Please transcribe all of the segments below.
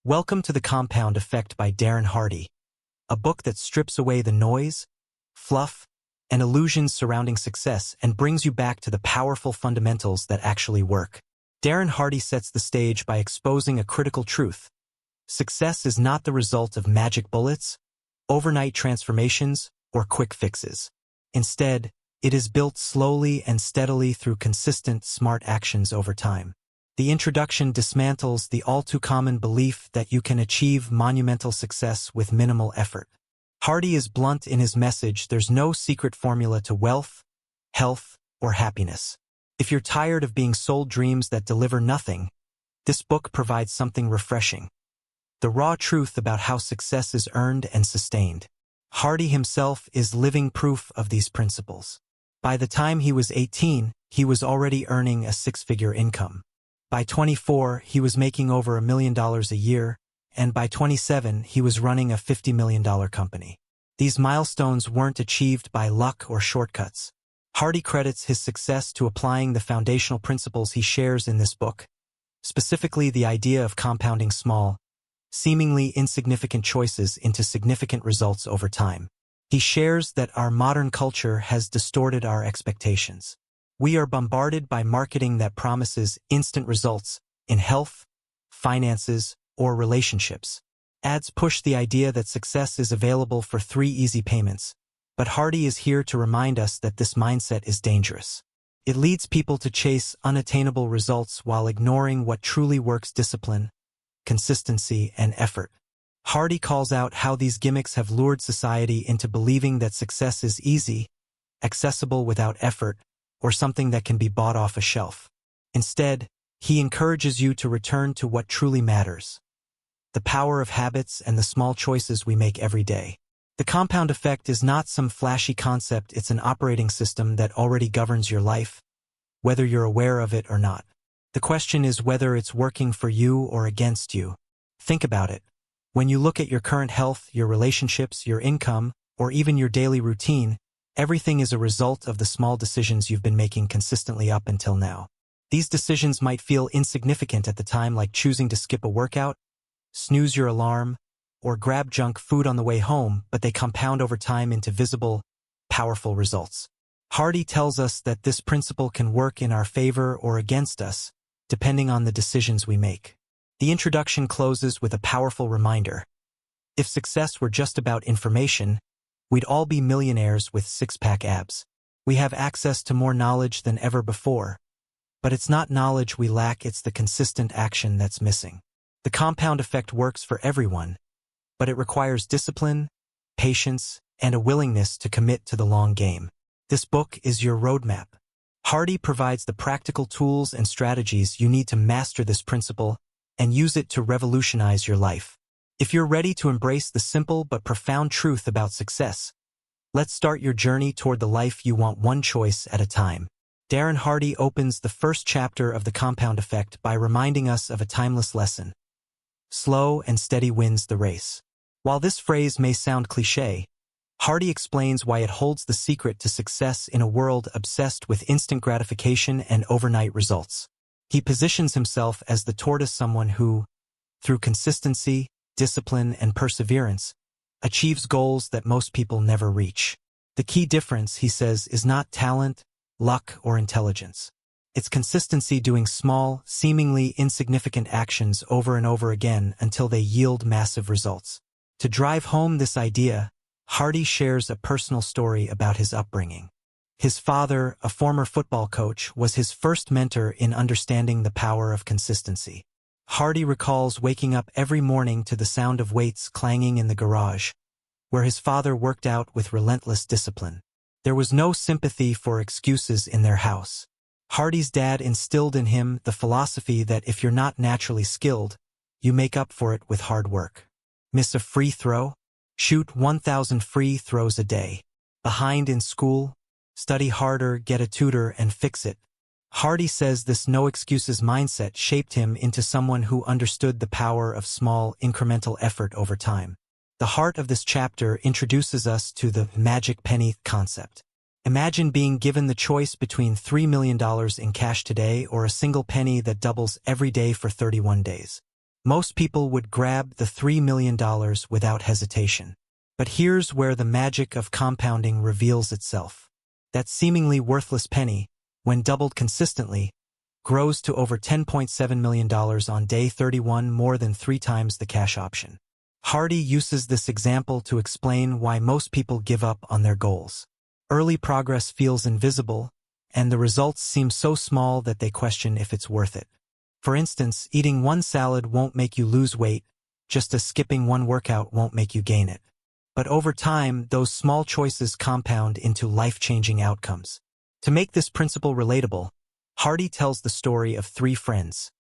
Welcome to The Compound Effect by Darren Hardy, a book that strips away the noise, fluff, and illusions surrounding success and brings you back to the powerful fundamentals that actually work. Darren Hardy sets the stage by exposing a critical truth. Success is not the result of magic bullets, overnight transformations, or quick fixes. Instead, it is built slowly and steadily through consistent, smart actions over time. The introduction dismantles the all-too-common belief that you can achieve monumental success with minimal effort. Hardy is blunt in his message: there's no secret formula to wealth, health, or happiness. If you're tired of being sold dreams that deliver nothing, this book provides something refreshing: the raw truth about how success is earned and sustained. Hardy himself is living proof of these principles. By the time he was 18, he was already earning a six-figure income. By 24, he was making over $1 million a year, and by 27, he was running a $50 million company. These milestones weren't achieved by luck or shortcuts. Hardy credits his success to applying the foundational principles he shares in this book, specifically the idea of compounding small, seemingly insignificant choices into significant results over time. He shares that our modern culture has distorted our expectations. We are bombarded by marketing that promises instant results in health, finances, or relationships. Ads push the idea that success is available for 3 easy payments, but Hardy is here to remind us that this mindset is dangerous. It leads people to chase unattainable results while ignoring what truly works: discipline, consistency, and effort. Hardy calls out how these gimmicks have lured society into believing that success is easy, accessible without effort, or something that can be bought off a shelf. Instead, he encourages you to return to what truly matters: the power of habits and the small choices we make every day. The compound effect is not some flashy concept, it's an operating system that already governs your life, whether you're aware of it or not. The question is whether it's working for you or against you. Think about it. When you look at your current health, your relationships, your income, or even your daily routine, everything is a result of the small decisions you've been making consistently up until now. These decisions might feel insignificant at the time, like choosing to skip a workout, snooze your alarm, or grab junk food on the way home, but they compound over time into visible, powerful results. Hardy tells us that this principle can work in our favor or against us, depending on the decisions we make. The introduction closes with a powerful reminder: if success were just about information, we'd all be millionaires with six-pack abs. We have access to more knowledge than ever before, but it's not knowledge we lack, it's the consistent action that's missing. The compound effect works for everyone, but it requires discipline, patience, and a willingness to commit to the long game. This book is your roadmap. Hardy provides the practical tools and strategies you need to master this principle and use it to revolutionize your life. If you're ready to embrace the simple but profound truth about success, let's start your journey toward the life you want, one choice at a time. Darren Hardy opens the first chapter of The Compound Effect by reminding us of a timeless lesson: slow and steady wins the race. While this phrase may sound cliché, Hardy explains why it holds the secret to success in a world obsessed with instant gratification and overnight results. He positions himself as the tortoise, someone who, through consistency, discipline, and perseverance, achieves goals that most people never reach. The key difference, he says, is not talent, luck, or intelligence. It's consistency, doing small, seemingly insignificant actions over and over again until they yield massive results. To drive home this idea, Hardy shares a personal story about his upbringing. His father, a former football coach, was his first mentor in understanding the power of consistency. Hardy recalls waking up every morning to the sound of weights clanging in the garage, where his father worked out with relentless discipline. There was no sympathy for excuses in their house. Hardy's dad instilled in him the philosophy that if you're not naturally skilled, you make up for it with hard work. Miss a free throw? Shoot 1,000 free throws a day. Behind in school? Study harder, get a tutor, and fix it. Hardy says this no-excuses mindset shaped him into someone who understood the power of small, incremental effort over time. The heart of this chapter introduces us to the magic penny concept. Imagine being given the choice between $3 million in cash today or a single penny that doubles every day for 31 days. Most people would grab the $3 million without hesitation. But here's where the magic of compounding reveals itself. That seemingly worthless penny, when doubled consistently, grows to over $10.7 million on day 31, more than 3 times the cash option. Hardy uses this example to explain why most people give up on their goals. Early progress feels invisible, and the results seem so small that they question if it's worth it. For instance, eating one salad won't make you lose weight, just as skipping one workout won't make you gain it. But over time, those small choices compound into life-changing outcomes. To make this principle relatable, Hardy tells the story of 3 friends: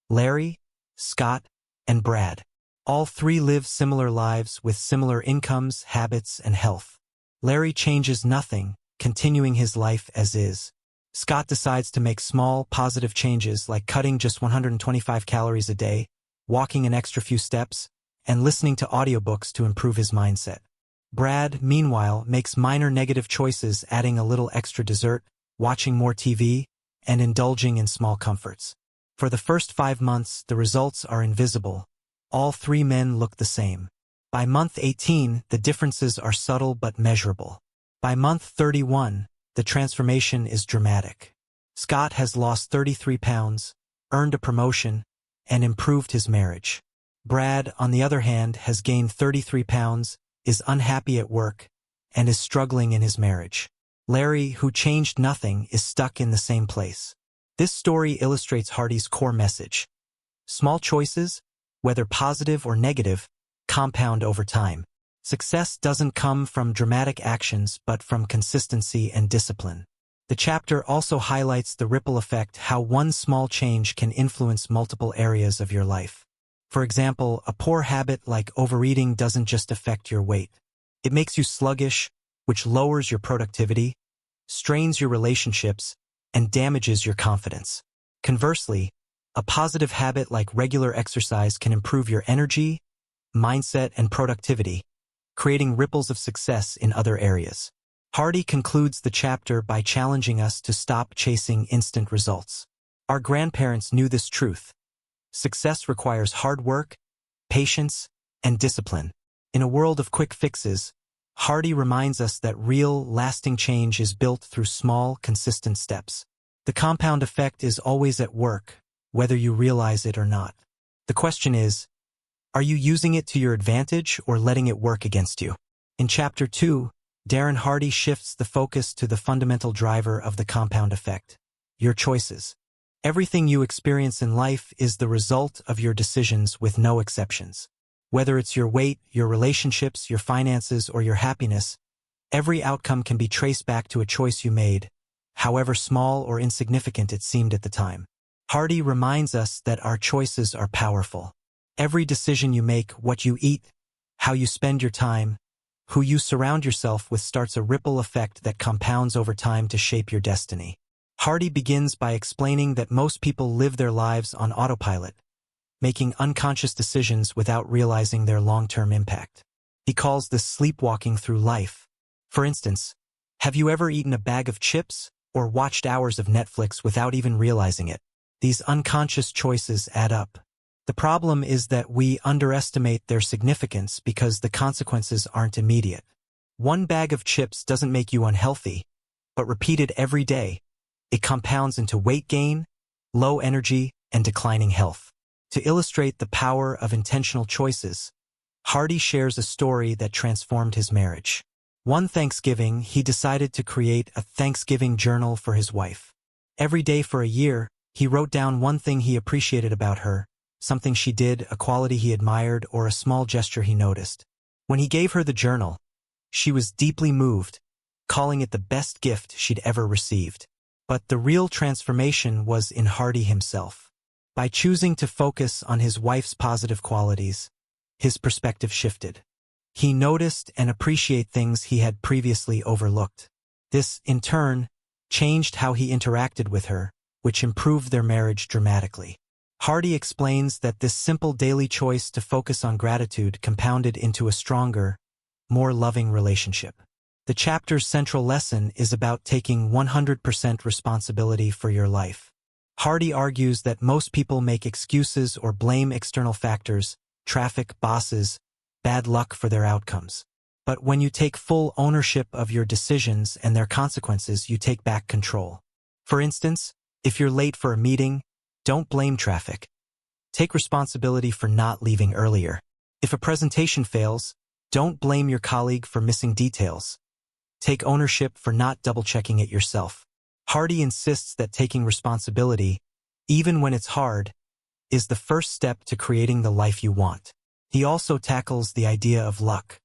Larry, Scott, and Brad. All 3 live similar lives with similar incomes, habits, and health. Larry changes nothing, continuing his life as is. Scott decides to make small, positive changes like cutting just 125 calories a day, walking an extra few steps, and listening to audiobooks to improve his mindset. Brad, meanwhile, makes minor negative choices, adding a little extra dessert, watching more TV, and indulging in small comforts. For the first 5 months, the results are invisible. All 3 men look the same. By month 18, the differences are subtle but measurable. By month 31, the transformation is dramatic. Scott has lost 33 pounds, earned a promotion, and improved his marriage. Brad, on the other hand, has gained 33 pounds, is unhappy at work, and is struggling in his marriage. Larry, who changed nothing, is stuck in the same place. This story illustrates Hardy's core message. Small choices, whether positive or negative, compound over time. Success doesn't come from dramatic actions but from consistency and discipline. The chapter also highlights the ripple effect, how one small change can influence multiple areas of your life. For example, a poor habit like overeating doesn't just affect your weight. It makes you sluggish, which lowers your productivity, strains your relationships, and damages your confidence. Conversely, a positive habit like regular exercise can improve your energy, mindset, and productivity, creating ripples of success in other areas. Hardy concludes the chapter by challenging us to stop chasing instant results. Our grandparents knew this truth. Success requires hard work, patience, and discipline. In a world of quick fixes, Hardy reminds us that real, lasting change is built through small, consistent steps. The compound effect is always at work, whether you realize it or not. The question is, are you using it to your advantage or letting it work against you? In Chapter 2, Darren Hardy shifts the focus to the fundamental driver of the compound effect: your choices. Everything you experience in life is the result of your decisions, with no exceptions. Whether it's your weight, your relationships, your finances, or your happiness, every outcome can be traced back to a choice you made, however small or insignificant it seemed at the time. Hardy reminds us that our choices are powerful. Every decision you make, what you eat, how you spend your time, who you surround yourself with, starts a ripple effect that compounds over time to shape your destiny. Hardy begins by explaining that most people live their lives on autopilot, making unconscious decisions without realizing their long-term impact. He calls this sleepwalking through life. For instance, have you ever eaten a bag of chips or watched hours of Netflix without even realizing it? These unconscious choices add up. The problem is that we underestimate their significance because the consequences aren't immediate. One bag of chips doesn't make you unhealthy, but repeated every day, it compounds into weight gain, low energy, and declining health. To illustrate the power of intentional choices, Hardy shares a story that transformed his marriage. One Thanksgiving, he decided to create a Thanksgiving journal for his wife. Every day for a year, he wrote down one thing he appreciated about her, something she did, a quality he admired, or a small gesture he noticed. When he gave her the journal, she was deeply moved, calling it the best gift she'd ever received. But the real transformation was in Hardy himself. By choosing to focus on his wife's positive qualities, his perspective shifted. He noticed and appreciated things he had previously overlooked. This, in turn, changed how he interacted with her, which improved their marriage dramatically. Hardy explains that this simple daily choice to focus on gratitude compounded into a stronger, more loving relationship. The chapter's central lesson is about taking 100% responsibility for your life. Hardy argues that most people make excuses or blame external factors, traffic, bosses, bad luck for their outcomes. But when you take full ownership of your decisions and their consequences, you take back control. For instance, if you're late for a meeting, don't blame traffic. Take responsibility for not leaving earlier. If a presentation fails, don't blame your colleague for missing details. Take ownership for not double-checking it yourself. Hardy insists that taking responsibility, even when it's hard, is the first step to creating the life you want. He also tackles the idea of luck.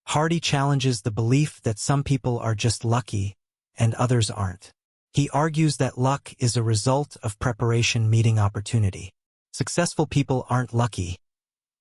Hardy challenges the belief that some people are just lucky and others aren't. He argues that luck is a result of preparation meeting opportunity. Successful people aren't lucky.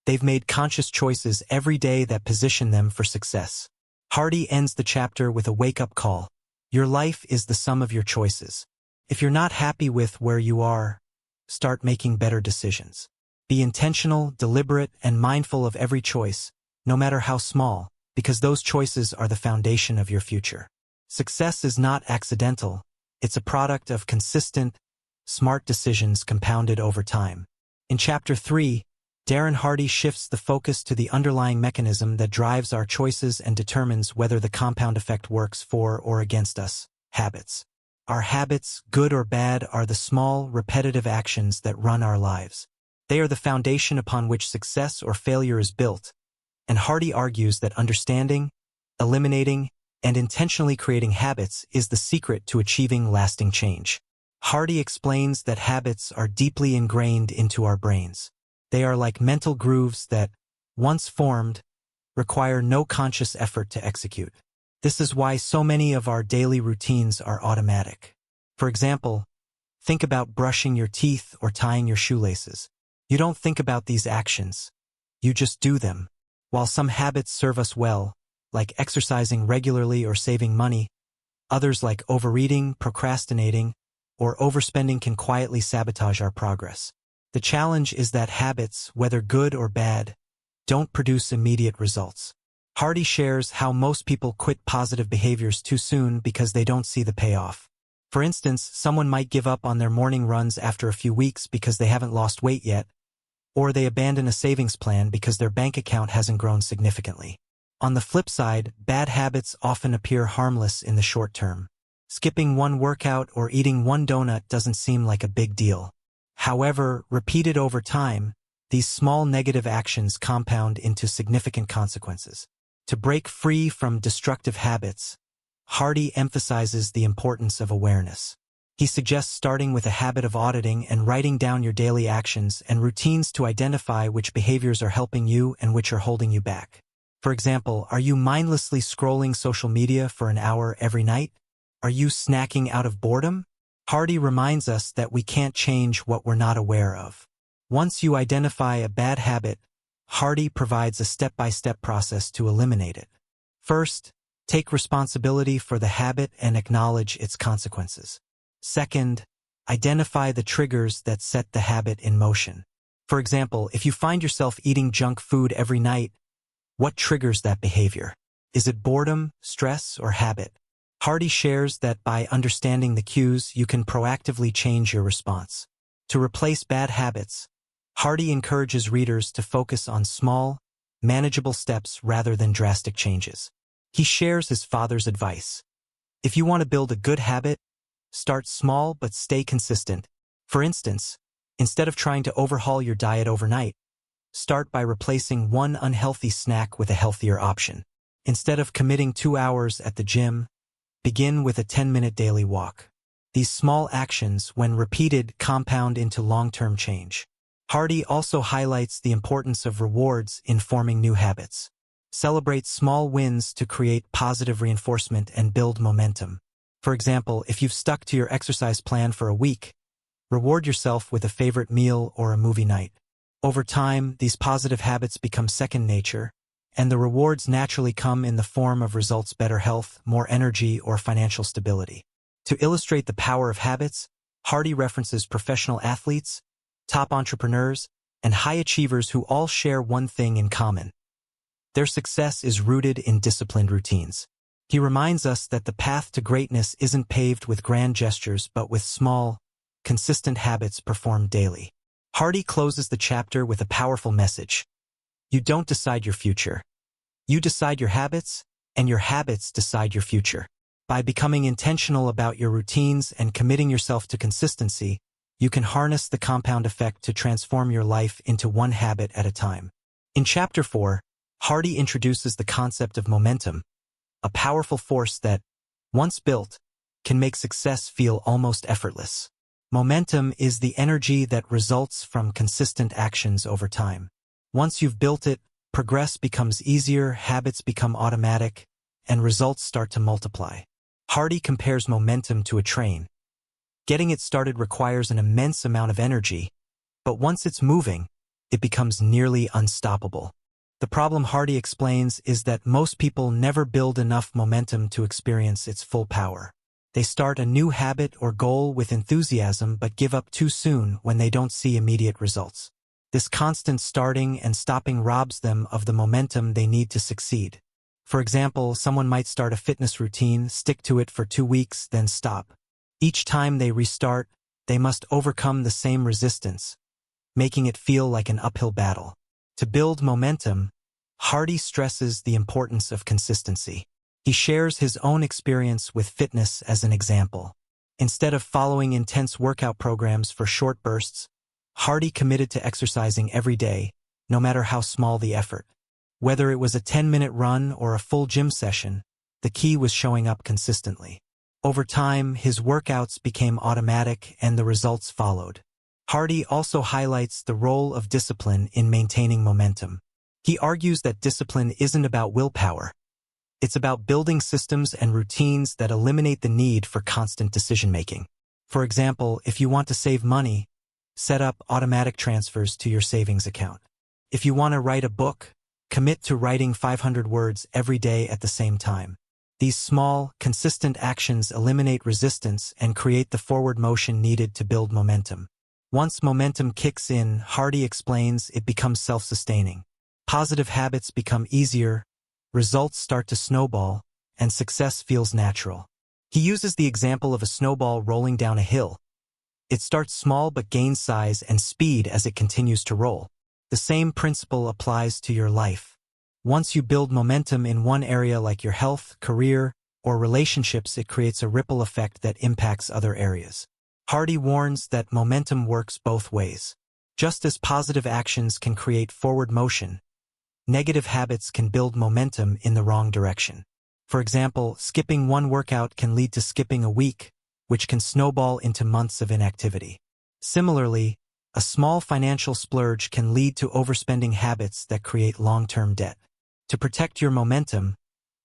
They've made conscious choices every day that position them for success. Hardy ends the chapter with a wake-up call. Your life is the sum of your choices. If you're not happy with where you are, start making better decisions. Be intentional, deliberate, and mindful of every choice, no matter how small, because those choices are the foundation of your future. Success is not accidental. It's a product of consistent, smart decisions compounded over time. In Chapter 3, Darren Hardy shifts the focus to the underlying mechanism that drives our choices and determines whether the compound effect works for or against us: habits. Our habits, good or bad, are the small, repetitive actions that run our lives. They are the foundation upon which success or failure is built, and Hardy argues that understanding, eliminating, and intentionally creating habits is the secret to achieving lasting change. Hardy explains that habits are deeply ingrained into our brains. They are like mental grooves that, once formed, require no conscious effort to execute. This is why so many of our daily routines are automatic. For example, think about brushing your teeth or tying your shoelaces. You don't think about these actions. You just do them. While some habits serve us well, like exercising regularly or saving money, others like overeating, procrastinating, or overspending can quietly sabotage our progress. The challenge is that habits, whether good or bad, don't produce immediate results. Hardy shares how most people quit positive behaviors too soon because they don't see the payoff. For instance, someone might give up on their morning runs after a few weeks because they haven't lost weight yet, or they abandon a savings plan because their bank account hasn't grown significantly. On the flip side, bad habits often appear harmless in the short term. Skipping one workout or eating one donut doesn't seem like a big deal. However, repeated over time, these small negative actions compound into significant consequences. To break free from destructive habits, Hardy emphasizes the importance of awareness. He suggests starting with a habit of auditing and writing down your daily actions and routines to identify which behaviors are helping you and which are holding you back. For example, are you mindlessly scrolling social media for an hour every night? Are you snacking out of boredom? Hardy reminds us that we can't change what we're not aware of. Once you identify a bad habit, Hardy provides a step-by-step process to eliminate it. First, take responsibility for the habit and acknowledge its consequences. Second, identify the triggers that set the habit in motion. For example, if you find yourself eating junk food every night, what triggers that behavior? Is it boredom, stress, or habit? Hardy shares that by understanding the cues, you can proactively change your response. To replace bad habits, Hardy encourages readers to focus on small, manageable steps rather than drastic changes. He shares his father's advice. If you want to build a good habit, start small but stay consistent. For instance, instead of trying to overhaul your diet overnight, start by replacing one unhealthy snack with a healthier option. Instead of committing 2 hours at the gym, begin with a 10-minute daily walk. These small actions, when repeated, compound into long-term change. Hardy also highlights the importance of rewards in forming new habits. Celebrate small wins to create positive reinforcement and build momentum. For example, if you've stuck to your exercise plan for a week, reward yourself with a favorite meal or a movie night. Over time, these positive habits become second nature, and the rewards naturally come in the form of results: better health, more energy, or financial stability. To illustrate the power of habits, Hardy references professional athletes, top entrepreneurs, and high achievers who all share one thing in common. Their success is rooted in disciplined routines. He reminds us that the path to greatness isn't paved with grand gestures but with small, consistent habits performed daily. Hardy closes the chapter with a powerful message. You don't decide your future. You decide your habits, and your habits decide your future. By becoming intentional about your routines and committing yourself to consistency, you can harness the compound effect to transform your life into one habit at a time. In Chapter 4, Hardy introduces the concept of momentum, a powerful force that, once built, can make success feel almost effortless. Momentum is the energy that results from consistent actions over time. Once you've built it, progress becomes easier, habits become automatic, and results start to multiply. Hardy compares momentum to a train. Getting it started requires an immense amount of energy, but once it's moving, it becomes nearly unstoppable. The problem, Hardy explains, is that most people never build enough momentum to experience its full power. They start a new habit or goal with enthusiasm but give up too soon when they don't see immediate results. This constant starting and stopping robs them of the momentum they need to succeed. For example, someone might start a fitness routine, stick to it for 2 weeks, then stop. Each time they restart, they must overcome the same resistance, making it feel like an uphill battle. To build momentum, Hardy stresses the importance of consistency. He shares his own experience with fitness as an example. Instead of following intense workout programs for short bursts, Hardy committed to exercising every day, no matter how small the effort. Whether it was a 10-minute run or a full gym session, the key was showing up consistently. Over time, his workouts became automatic and the results followed. Hardy also highlights the role of discipline in maintaining momentum. He argues that discipline isn't about willpower. It's about building systems and routines that eliminate the need for constant decision-making. For example, if you want to save money, set up automatic transfers to your savings account. If you want to write a book, commit to writing 500 words every day at the same time. These small, consistent actions eliminate resistance and create the forward motion needed to build momentum. Once momentum kicks in, Hardy explains, it becomes self-sustaining. Positive habits become easier, results start to snowball, and success feels natural. He uses the example of a snowball rolling down a hill. It starts small but gains size and speed as it continues to roll. The same principle applies to your life. Once you build momentum in one area like your health, career, or relationships, it creates a ripple effect that impacts other areas. Hardy warns that momentum works both ways. Just as positive actions can create forward motion, negative habits can build momentum in the wrong direction. For example, skipping one workout can lead to skipping a week, which can snowball into months of inactivity. Similarly, a small financial splurge can lead to overspending habits that create long-term debt. To protect your momentum,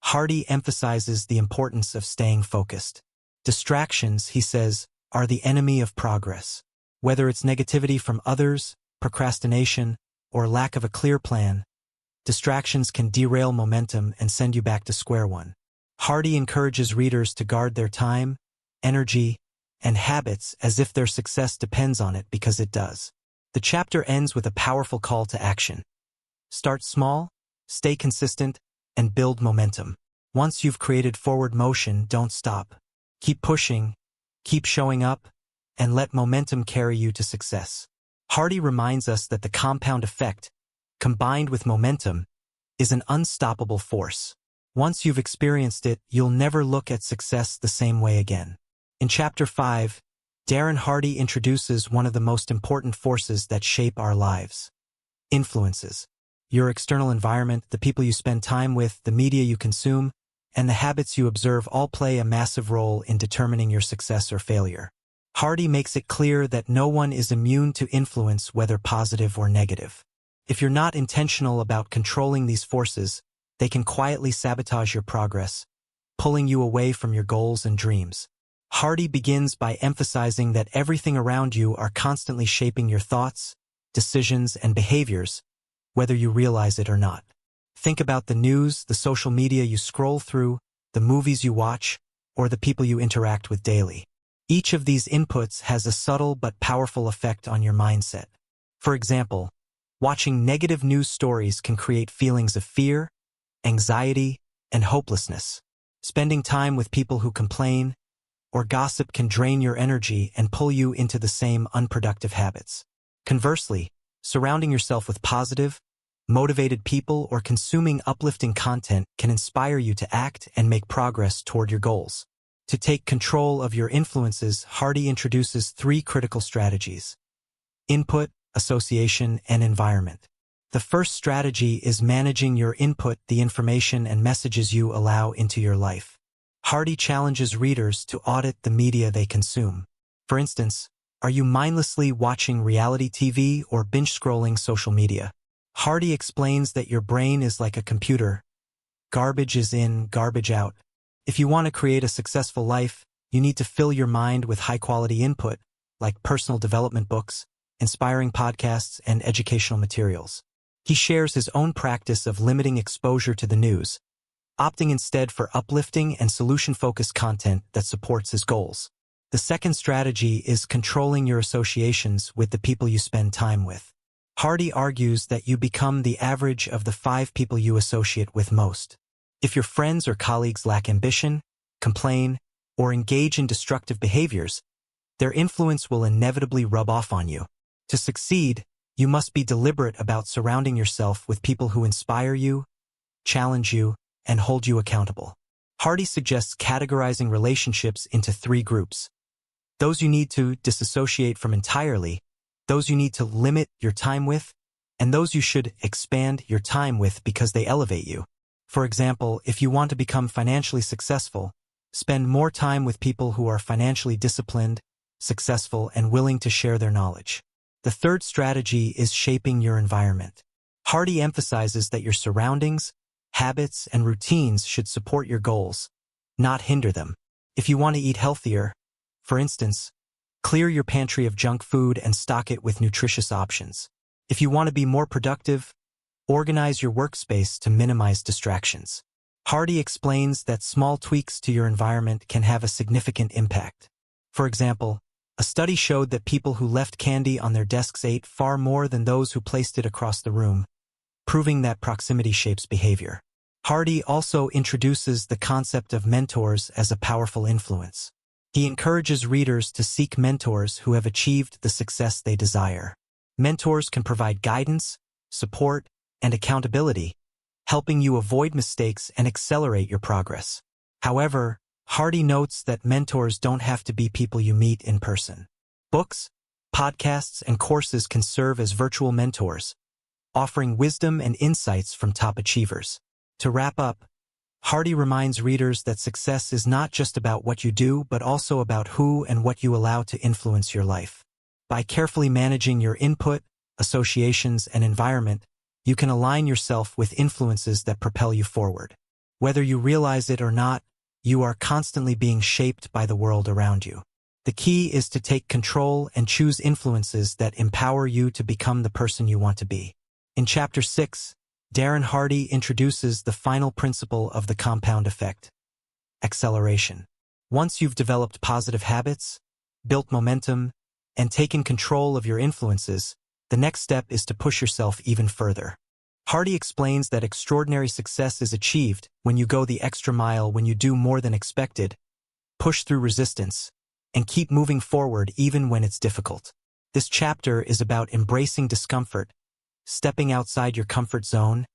Hardy emphasizes the importance of staying focused. Distractions, he says, are the enemy of progress. Whether it's negativity from others, procrastination, or lack of a clear plan, distractions can derail momentum and send you back to square one. Hardy encourages readers to guard their time, energy, and habits as if their success depends on it, because it does. The chapter ends with a powerful call to action. Start small, stay consistent, and build momentum. Once you've created forward motion, don't stop. Keep pushing, keep showing up, and let momentum carry you to success. Hardy reminds us that the compound effect, combined with momentum, is an unstoppable force. Once you've experienced it, you'll never look at success the same way again. In Chapter 5, Darren Hardy introduces one of the most important forces that shape our lives: influences. Your external environment, the people you spend time with, the media you consume, and the habits you observe all play a massive role in determining your success or failure. Hardy makes it clear that no one is immune to influence, whether positive or negative. If you're not intentional about controlling these forces, they can quietly sabotage your progress, pulling you away from your goals and dreams. Hardy begins by emphasizing that everything around you are constantly shaping your thoughts, decisions, and behaviors, whether you realize it or not. Think about the news, the social media you scroll through, the movies you watch, or the people you interact with daily. Each of these inputs has a subtle but powerful effect on your mindset. For example, watching negative news stories can create feelings of fear, anxiety, and hopelessness. Spending time with people who complain, or gossip can drain your energy and pull you into the same unproductive habits. Conversely, surrounding yourself with positive, motivated people or consuming uplifting content can inspire you to act and make progress toward your goals. To take control of your influences, Hardy introduces 3 critical strategies: input, association, and environment. The first strategy is managing your input, the information and messages you allow into your life. Hardy challenges readers to audit the media they consume. For instance, are you mindlessly watching reality TV or binge-scrolling social media? Hardy explains that your brain is like a computer. Garbage is in, garbage out. If you want to create a successful life, you need to fill your mind with high-quality input, like personal development books, inspiring podcasts, and educational materials. He shares his own practice of limiting exposure to the news, opting instead for uplifting and solution-focused content that supports his goals. The second strategy is controlling your associations with the people you spend time with. Hardy argues that you become the average of the 5 people you associate with most. If your friends or colleagues lack ambition, complain, or engage in destructive behaviors, their influence will inevitably rub off on you. To succeed, you must be deliberate about surrounding yourself with people who inspire you, challenge you, and hold you accountable. Hardy suggests categorizing relationships into 3 groups: those you need to disassociate from entirely, those you need to limit your time with, and those you should expand your time with because they elevate you. For example, if you want to become financially successful, spend more time with people who are financially disciplined, successful, and willing to share their knowledge. The third strategy is shaping your environment. Hardy emphasizes that your surroundings, habits, and routines should support your goals, not hinder them. If you want to eat healthier, for instance, clear your pantry of junk food and stock it with nutritious options. If you want to be more productive, organize your workspace to minimize distractions. Hardy explains that small tweaks to your environment can have a significant impact. For example, a study showed that people who left candy on their desks ate far more than those who placed it across the room, proving that proximity shapes behavior. Hardy also introduces the concept of mentors as a powerful influence. He encourages readers to seek mentors who have achieved the success they desire. Mentors can provide guidance, support, and accountability, helping you avoid mistakes and accelerate your progress. However, Hardy notes that mentors don't have to be people you meet in person. Books, podcasts, and courses can serve as virtual mentors, offering wisdom and insights from top achievers. To wrap up, Hardy reminds readers that success is not just about what you do, but also about who and what you allow to influence your life. By carefully managing your input, associations, and environment, you can align yourself with influences that propel you forward. Whether you realize it or not, you are constantly being shaped by the world around you. The key is to take control and choose influences that empower you to become the person you want to be. In Chapter 6, Darren Hardy introduces the final principle of the compound effect: acceleration. Once you've developed positive habits, built momentum, and taken control of your influences, the next step is to push yourself even further. Hardy explains that extraordinary success is achieved when you go the extra mile, when you do more than expected, push through resistance, and keep moving forward even when it's difficult. This chapter is about embracing discomfort, stepping outside your comfort zone,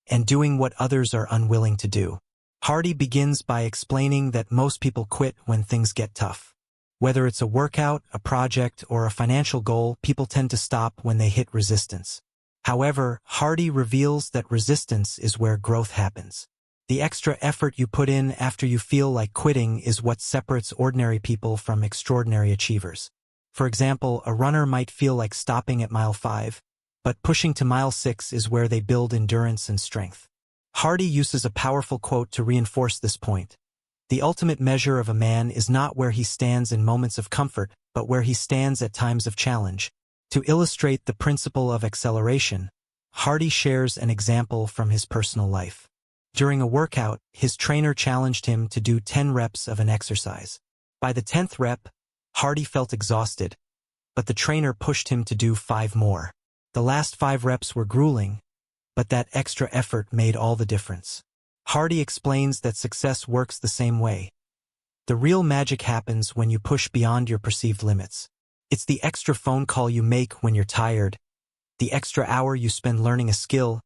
and doing what others are unwilling to do. Hardy begins by explaining that most people quit when things get tough. Whether it's a workout, a project, or a financial goal, people tend to stop when they hit resistance. However, Hardy reveals that resistance is where growth happens. The extra effort you put in after you feel like quitting is what separates ordinary people from extraordinary achievers. For example, a runner might feel like stopping at mile 5, but pushing to mile 6 is where they build endurance and strength. Hardy uses a powerful quote to reinforce this point: "The ultimate measure of a man is not where he stands in moments of comfort, but where he stands at times of challenge." To illustrate the principle of acceleration, Hardy shares an example from his personal life. During a workout, his trainer challenged him to do 10 reps of an exercise. By the 10th rep, Hardy felt exhausted, but the trainer pushed him to do 5 more. The last 5 reps were grueling, but that extra effort made all the difference. Hardy explains that success works the same way. The real magic happens when you push beyond your perceived limits. It's the extra phone call you make when you're tired, the extra hour you spend learning a skill,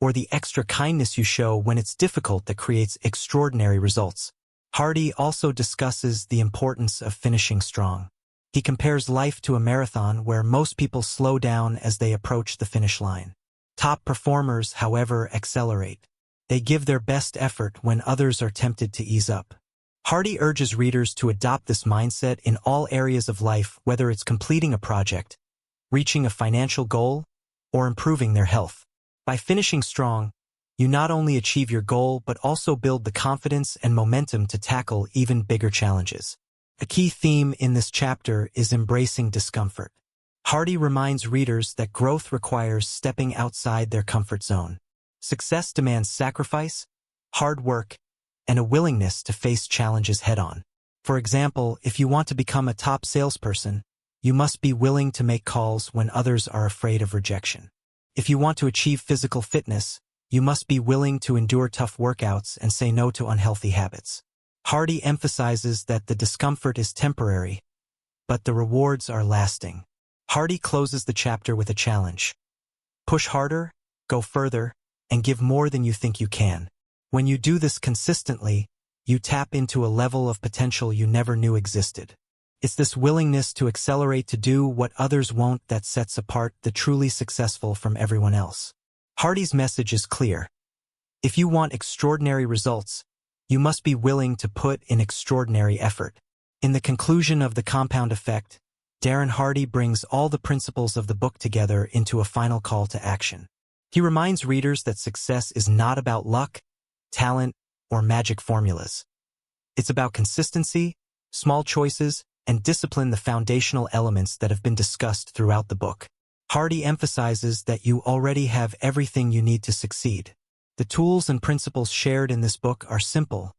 or the extra kindness you show when it's difficult that creates extraordinary results. Hardy also discusses the importance of finishing strong. He compares life to a marathon where most people slow down as they approach the finish line. Top performers, however, accelerate. They give their best effort when others are tempted to ease up. Hardy urges readers to adopt this mindset in all areas of life, whether it's completing a project, reaching a financial goal, or improving their health. By finishing strong, you not only achieve your goal but also build the confidence and momentum to tackle even bigger challenges. A key theme in this chapter is embracing discomfort. Hardy reminds readers that growth requires stepping outside their comfort zone. Success demands sacrifice, hard work, and a willingness to face challenges head-on. For example, if you want to become a top salesperson, you must be willing to make calls when others are afraid of rejection. If you want to achieve physical fitness, you must be willing to endure tough workouts and say no to unhealthy habits. Hardy emphasizes that the discomfort is temporary, but the rewards are lasting. Hardy closes the chapter with a challenge. Push harder, go further, and give more than you think you can. When you do this consistently, you tap into a level of potential you never knew existed. It's this willingness to accelerate to do what others won't that sets apart the truly successful from everyone else. Hardy's message is clear. If you want extraordinary results, you must be willing to put in extraordinary effort. In the conclusion of The Compound Effect, Darren Hardy brings all the principles of the book together into a final call to action. He reminds readers that success is not about luck, talent, or magic formulas. It's about consistency, small choices, and discipline, the foundational elements that have been discussed throughout the book. Hardy emphasizes that you already have everything you need to succeed. The tools and principles shared in this book are simple,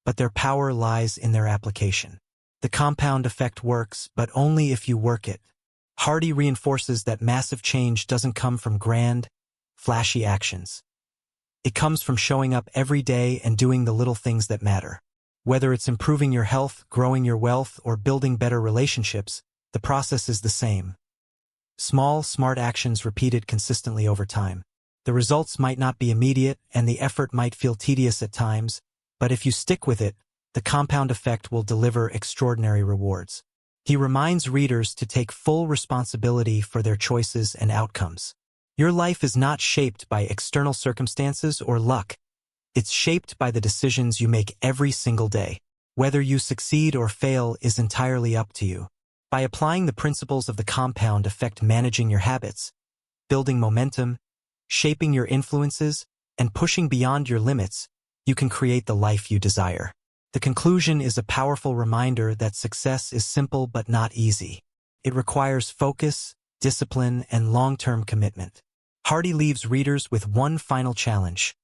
but their power lies in their application. The compound effect works, but only if you work it. Hardy reinforces that massive change doesn't come from grand, flashy actions. It comes from showing up every day and doing the little things that matter. Whether it's improving your health, growing your wealth, or building better relationships, the process is the same. Small, smart actions repeated consistently over time. The results might not be immediate, and the effort might feel tedious at times, but if you stick with it, the compound effect will deliver extraordinary rewards. He reminds readers to take full responsibility for their choices and outcomes. Your life is not shaped by external circumstances or luck. It's shaped by the decisions you make every single day. Whether you succeed or fail is entirely up to you. By applying the principles of the compound effect, managing your habits, building momentum, shaping your influences, and pushing beyond your limits, you can create the life you desire. The conclusion is a powerful reminder that success is simple but not easy. It requires focus, discipline, and long-term commitment. Hardy leaves readers with one final challenge.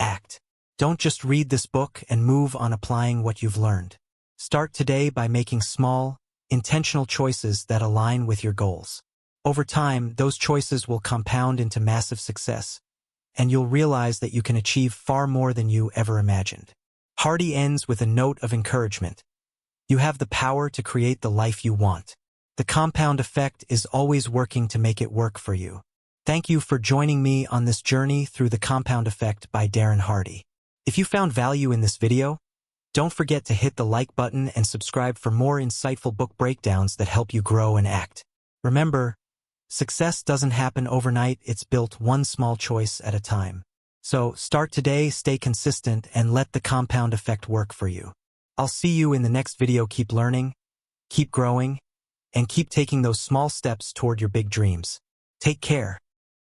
Act. Don't just read this book and move on applying what you've learned. Start today by making small, intentional choices that align with your goals. Over time, those choices will compound into massive success, and you'll realize that you can achieve far more than you ever imagined. Hardy ends with a note of encouragement. You have the power to create the life you want. The compound effect is always working to make it work for you. Thank you for joining me on this journey through The Compound Effect by Darren Hardy. If you found value in this video, don't forget to hit the like button and subscribe for more insightful book breakdowns that help you grow and act. Remember, success doesn't happen overnight, it's built one small choice at a time. So start today, stay consistent, and let the compound effect work for you. I'll see you in the next video. Keep learning, keep growing, and keep taking those small steps toward your big dreams. Take care.